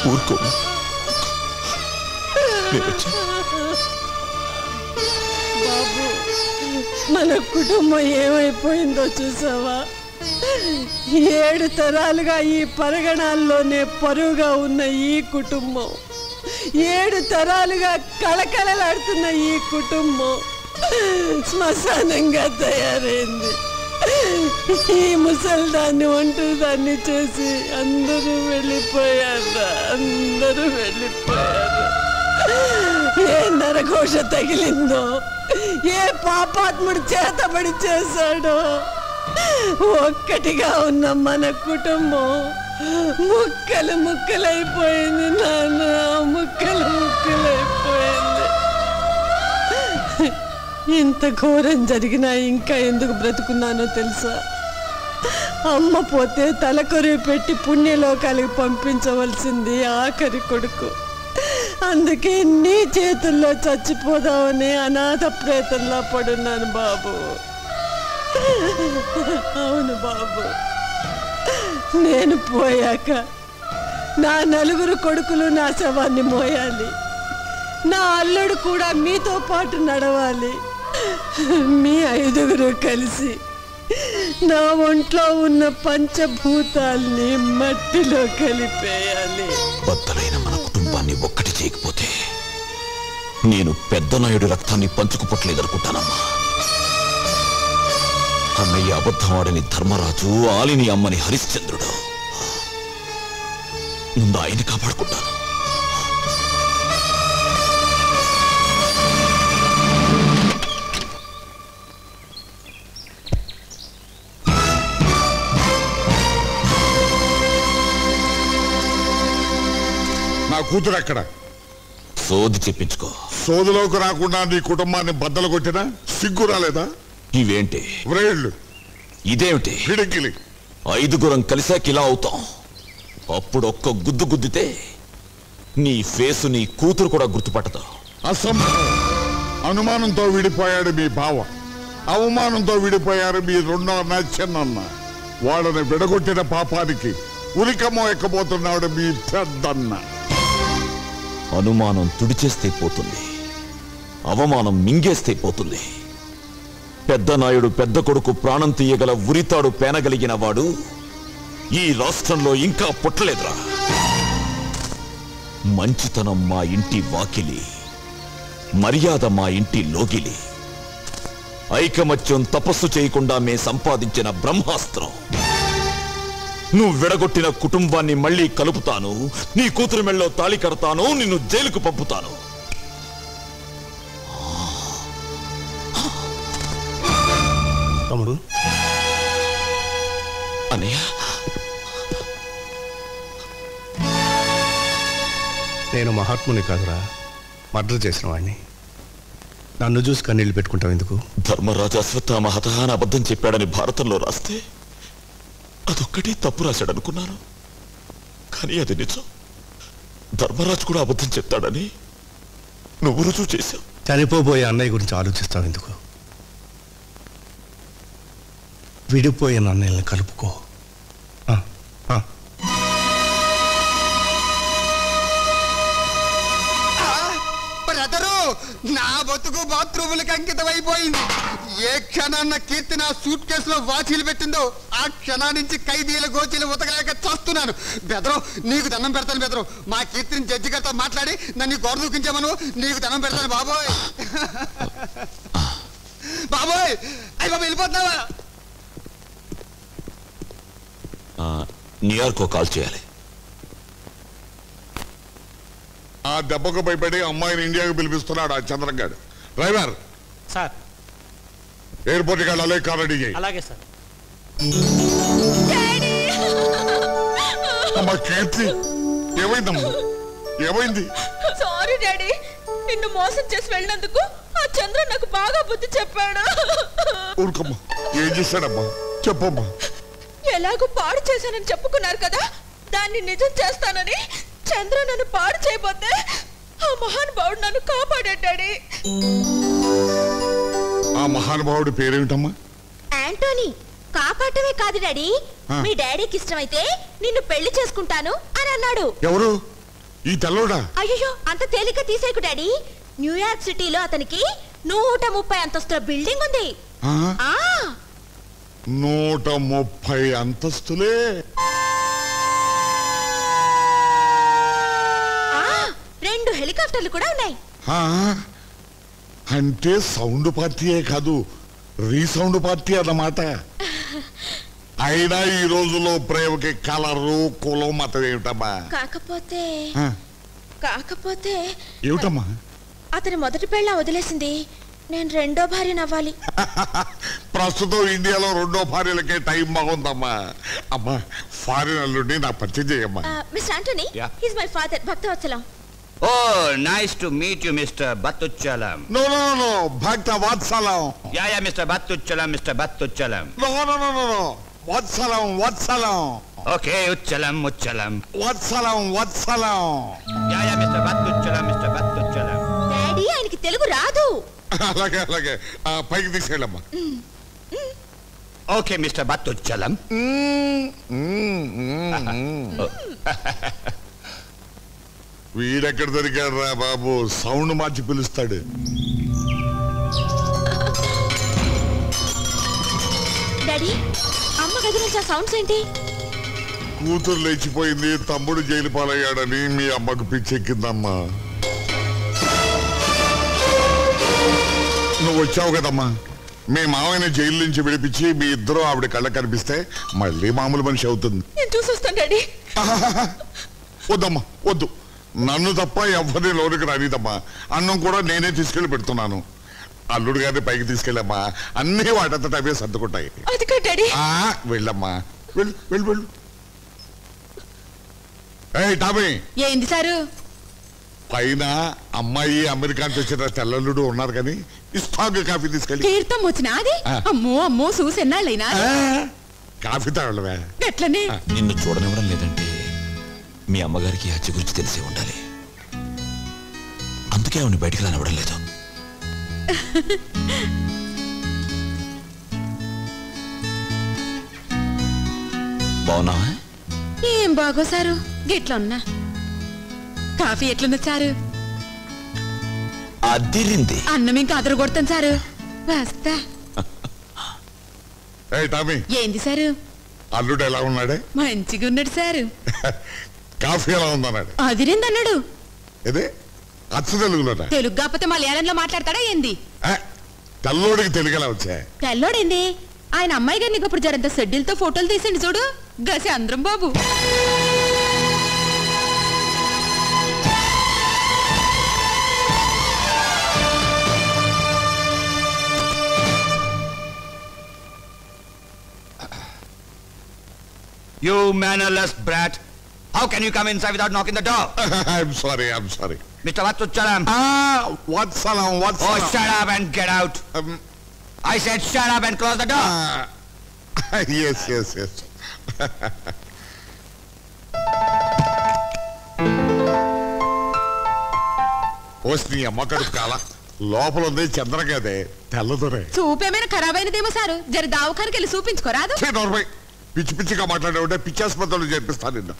ఊరుకో. బాబు, మన కుటుంబం ఏమైపోయిందో చూసావా? 7 తరాలుగా ఈ పరగణాల్లోనే పరువుగా ఉన్న ఈ కుటుంబం, 7 తరాలుగా కళకళలాడుతున్న ఈ కుటుంబం శ్మశానంగా తయారైంది. ఈ ముసల్దాన్ని ఒంటరిదాన్ని చేసి అందరూ వెళ్ళిపోయారు. అందరూ వెళ్ళిపోయారు. ఏ నరఘోష తగిలిందో, ఏ పాపాత్ముడు చేతబడి చేశాడో, ఒక్కటిగా ఉన్న మన కుటుంబం ముక్కలు ముక్కలైపోయింది నాన్న. ముక్కలు ముక్కలైపోయింది. ఇంత ఘోరం జరిగినా ఇంకా ఎందుకు బ్రతుకున్నానో తెలుసా? అమ్మ పోతే తలకొరివి పెట్టి పుణ్యలోకాలకు పంపించవలసింది ఆఖరి కొడుకు. అందుకే నీ చేతుల్లో చచ్చిపోదామని అనాథ ప్రేతంలా పడున్నాను బాబు. అవును బాబు, నేను పోయాక నా 4 కొడుకులు నా శవాన్ని మోయాలి. నా అల్లుడు కూడా మీతో పాటు నడవాలి. మీ 5గురు కలిసి నా ఒంట్లో ఉన్న పంచభూతాల్ని మట్టిలో కలిపేయాలి. బద్దలైన మన కుటుంబాన్ని ఒక్కటి చేయకపోతే నేను పెద్ద నాయుడు రక్తాన్ని పంచుకుపోట్లేదనుకుంటానమ్మా. అన్నయ్య అబద్ధం ఆడని ధర్మరాజు, ఆలిని అమ్మని హరిశ్చంద్రుడు. ముందు ఆయన కాపాడుకుంటాను. నా కూతురు ఎక్కడ? సోది చెప్పించుకో. సోదులోకి రాకుండా నీ కుటుంబాన్ని బద్దలు కొట్టినా సిగ్గు రాలేదా? ఇవేంటి వ్రేళ్ళు? ఇదేమిటి పిడికిలి? 5గురం కలిసాక ఇలా అవుతాం. అప్పుడు ఒక్క గుద్దు గుద్దితే నీ ఫేసు నీ కూతురు కూడా గుర్తుపట్టదు. అసంభవం. అనుమానంతో విడిపోయాడు మీ బావ, అవమానంతో విడిపోయారు మీ 2వ అన్న చిన్నన్న. వాళ్ళని విడగొట్టిన పాపానికి ఉరికమ్మో ఎక్కబోతున్నాడు మీ పెద్దన్న. అనుమానం తుడిచేస్తే పోతుంది, అవమానం మింగేస్తే పోతుంది. పెద్ద నాయుడు పెద్ద కొడుకు ప్రాణం తీయగల ఉరితాడు పేనగలిగిన వాడు ఈ రాష్ట్రంలో ఇంకా పుట్టలేదురా. మంచితనం మా ఇంటి వాకిలి, మర్యాద మా ఇంటి లోగిలి, ఐకమత్యం తపస్సు చేయకుండా మే సంపాదించిన బ్రహ్మాస్త్రం. నువ్వు విడగొట్టిన కుటుంబాన్ని మళ్ళీ కలుపుతాను, నీ కూతురు మెళ్ళలో తాళి కడతాను, నిన్ను జైలుకు పంపుతాను. తమ్ముడు, అన్నయ్య, నేను మహాత్ముని కాదురా, మర్డర్ చేసిన వాడిని. నన్ను చూసి కన్నీళ్లు పెట్టుకుంటావు ఎందుకు? ధర్మరాజు అశ్వత్థామ హతః అని అబద్ధం చెప్పాడని భారతంలో రాస్తే అదొక్కటి తప్పు రాశాడనుకున్నాను. కానీ అది నిజం. ధర్మరాజు కూడా అబద్ధం చెప్తాడని నువ్వు రుజువు చేశావు. చనిపోబోయే అన్నయ్య గురించి ఆలోచిస్తావు ఎందుకు? విడిపోయిన అన్నయ్యని కలుపుకో. నా బతుకు బాత్రూములకు అంకితం అయిపోయింది. ఏ క్షణాన్న కీర్తి నా సూట్ కేసులో వాచీలు పెట్టిందో ఆ క్షణాన్నించి ఖైదీల గోచీలు ఉతకలేక చేస్తున్నాను. బెదరు, నీకు దండం పెడతాను బెదరు. మా కీర్తిని జడ్జి గారితో మాట్లాడి నన్ను గోడ దూకించామను. నీకు దండం పెడతాను బాబోయ్. బాబోయ్, అయ్యి బాబు వెళ్ళిపోతున్నావా? న్యూయార్క్ కాల్ చేయాలి. ఆ దెబ్బకు భయపడి అమ్మాయిని ఇండియాకు పిలిపిస్తున్నాడు ఆ చంద్రంగాడు. డ్రైవర్ సార్, ఎయిర్పోర్ట్కి వెళ్ళాలి, కార్ రెడీ చేయి. అలాగే సార్. అమ్మా కీర్తి, ఏమైందమ్మా? ఏమైంది? సారీ డాడీ, నిన్ను మోసం చేసి వెళ్ళినందుకు ఆ చంద్ర నాకు బాగా బుద్ధి చెప్పాడు. ఊరుకమ్మా, ఏం చేశాడమ్మా? చెప్పమ్మా. ఎలాగో పాడు చేశానని చెప్పుకున్నారు కదా, దాన్ని నిజం చేస్తానని చంద్ర నన్ను పాడు చేయబోతే ఆ మహానుభావుడు నన్ను కాపాడాడు డాడీ. ఆ మహానుభావుడి పేరేమిటమ్మా? యాంటోనీ. కాపాడటమే కాదు డాడీ, మీ డాడీకి ఇష్టమైతే నిన్ను పెళ్లి చేసుకుంటాను అని అన్నాడు. ఎవరు? ఈ తెల్లోడా అయ్యో అంత తేలిక తీసేకు డాడీ. న్యూయార్క్ సిటీలో అతనికి 130 అంతస్తుల బిల్డింగ్ ఉంది. ఆ? ఆ 130 అంతస్తులే. 2 హెలికాప్టర్లు కూడా ఉన్నాయి. ఆ? అంటే సౌండ్ పార్టీయే కాదు, రీసౌండ్ పార్టీ అన్నమాట. అయినా ఈ రోజుల్లో ప్రేమకి కలరు కులం మతం ఏమిటమ్మా? కాకపోతే ఆ? కాకపోతే ఏమిటమ్మా? అతని మొదటి పెళ్ళ వదిలేసింది. నేను రెండో భార్య నవ్వాలి. ప్రస్తుతం ఇండియాలో రెండో భార్యలకే టైం బాగుందమ్మా. అమ్మా ఫారిన్ అల్లుడిని నాకు పరిచయం చేయమ్మా. Mister Antony, Yeah. He's my father Bhaktavatsalam. Oh, nice to meet you, Mr. Battuchalam. No no no Bhakta Vatsalam. Yeah, Mr. Battuchalam, Mr. Battuchalam. No no no no Vatsalam Vatsalam Okay, Uchalam, Uchalam. Vatsalam Vatsalam. Yeah, Mr. Battuchalam, Mr. Battuchalam. Daddy ఆయనకి తెలుగు రాదు. అలాగే అలాగే పైకి తీసుకెళ్ళమ్మా. Okay, Mr. Battuchalam. వీడెక్కడ దొరికాడు రా బాబు, sound మార్చి పిలుస్తాడు. Daddy అమ్మ గది నుంచి ఆ సౌండ్స్ ఏంటి? కూతురు లేచిపోయింది, తమ్ముడు జైలు పాలయ్యాడని మీ అమ్మకు పిచ్చెక్కిందమ్మా. నువ్వు వచ్చావు కదమ్మా, మీ మావయ్యని జైలు నుంచి విడిపించి మీ ఇద్దరు ఆవిడ కళ్ళ కనిపిస్తే మళ్ళీ మామూలు మనిషి అవుతుంది. నేను చూసొస్తాను డాడీ. వద్దమ్మా వద్దు, నన్ను తప్ప ఎవరిని లోనికి రానిదమ్మా. అన్నం కూడా నేనే తీసుకెళ్లి పెడుతున్నాను. అల్లుడు గారిని పైకి తీసుకెళ్ళమ్మా, అన్ని వాటంతట అవే సర్దుకుంటాయి. అది కాదు డాడీ. వెళ్ళమ్మా, వెళ్ళు వెళ్ళు వెళ్ళు. ఏయ్ టామీ, ఏంది సారు? పైన అమ్మాయి అమెరికా నుంచి వచ్చిన తెల్లల్లుడు ఉన్నారు కానీ ఇస్తాంగ కాఫీ తీసుకెళ్ళి. తీర్థం వచ్చిన అది అమ్మో అమ్మో చూసెన్నాళ్ళైనా కాఫీ తాగలవే. ఎట్లనే నిన్ను చూడనివ్వడం లేదంటే మీ అమ్మగారికి హత్య గురించి తెలిసే ఉండాలి. అందుకే ఆవిడ బయటికి రానివ్వడం లేదు. బాగున్నావా? ఏం బాగో సారు, గిట్లా ఉన్నా. కాఫీ ఎట్లున్నా సారు? అదిరింది. అన్నం ఇంకా అదరు కొడతాను సారు. వస్తా. ఏయ్ టామీ, ఏంది సారు? అల్లుడు ఎలా ఉన్నాడే? మంచిగా ఉన్నాడు సారు. కాఫీ ఎలా ఉందన్నాడు? అదిరింది అన్నాడు. ఇదే అచ్చ తెలుగులోట. తెలుగు కాకపోతే మలయాళంలో మాట్లాడతాడా ఏంది? తెల్లోడికి తెలుగు ఎలా వచ్చా? తెల్లోడేంది? ఆయన అమ్మాయి గారిని ఇప్పుడు జరంత షెడ్యూల్తో ఫోటోలు తీసిండి చూడు, గసి అందరం బాబు. You mannerless brat. How can you come inside without knocking the door? I'm sorry. Mr. Battuchalam. Vatsalam Oh, Vatsalam. shut up and get out. I said shut up and close the door. Yes. వస్తుంది అమ్మ కడుపు కాల లోపల ఉంది చంద్రగదే తెల్లదొరే. చూపేమైనా ఖరాబ్ అయినదేమో sir, జర దావఖానికి వెళ్ళి చూపించుకోరాదు. పిచ్చి పిచ్చిగా మాట్లాడే పిచ్చాసుపత్రులు చేర్పిస్తాను నిన్ను.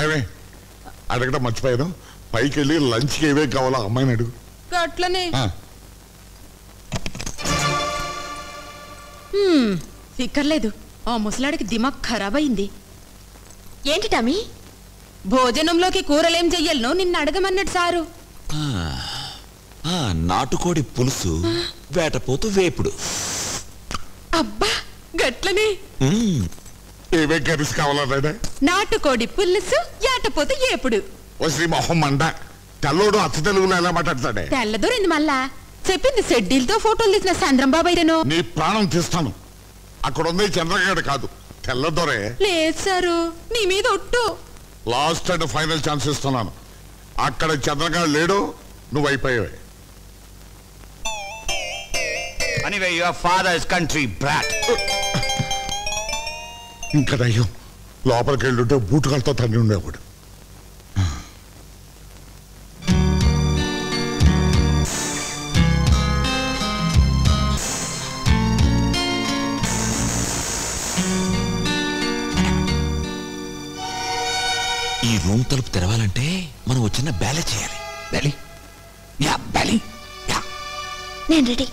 ఏమే అడగడం మర్చిపోయాను, పైకి వెళ్ళి లంచ్కి ఏవే కావాలో అమ్మాయిని అడుగు. అట్లనే సిక్కర్లేదు. ఆ ముసలాడికి దిమాగ్ ఖరాబ్ అయింది. ఏంటి టామీ? భోజనంలోకి కూరలేం చెయ్యాలనో నిన్ను అడగమన్నాడు సారు. నాటుకోడి పులుసు, వేటపోతు వేపుడు. అబ్బా గట్లనే. ఏవే కర్రీస్ కావాలన్నాడే? నాటుకోడి పులుసు, ఏటపోతే ఏపుడు. శ్రీ మొహం మండ, తెల్లోడు అచ్చ తెలుగులో ఎలా మాట్లాడతాడే? తెల్లదూరింది మళ్ళా. చెప్పింది షెడ్యూల్తో ఫోటోలు తీసిన చంద్రం బాబాయ్ను. నీ ప్రాణం తీస్తాను. అక్కడ ఉంది చంద్రగాడు కాదు, తెల్లదొరే. లేదు సారు, నీ మీద ఒట్టు. లాస్ట్ అండ్ ఫైనల్ ఛాన్స్ ఇస్తున్నాను. అక్కడ చంద్రగాడు లేడు, నువ్వు అయిపోయావే. Anyway, your father is country brat. ఇంకా దయ్యం లోపలికి వెళ్ళుంటే బూటుకాలతో తండ్రి ఉండేవాడు. ఈ రూమ్ తలుపు తెరవాలంటే మనం వచ్చిన బ్యాలే చేయాలి. Belly? Yeah, belly. Yeah. నేను రెడీ.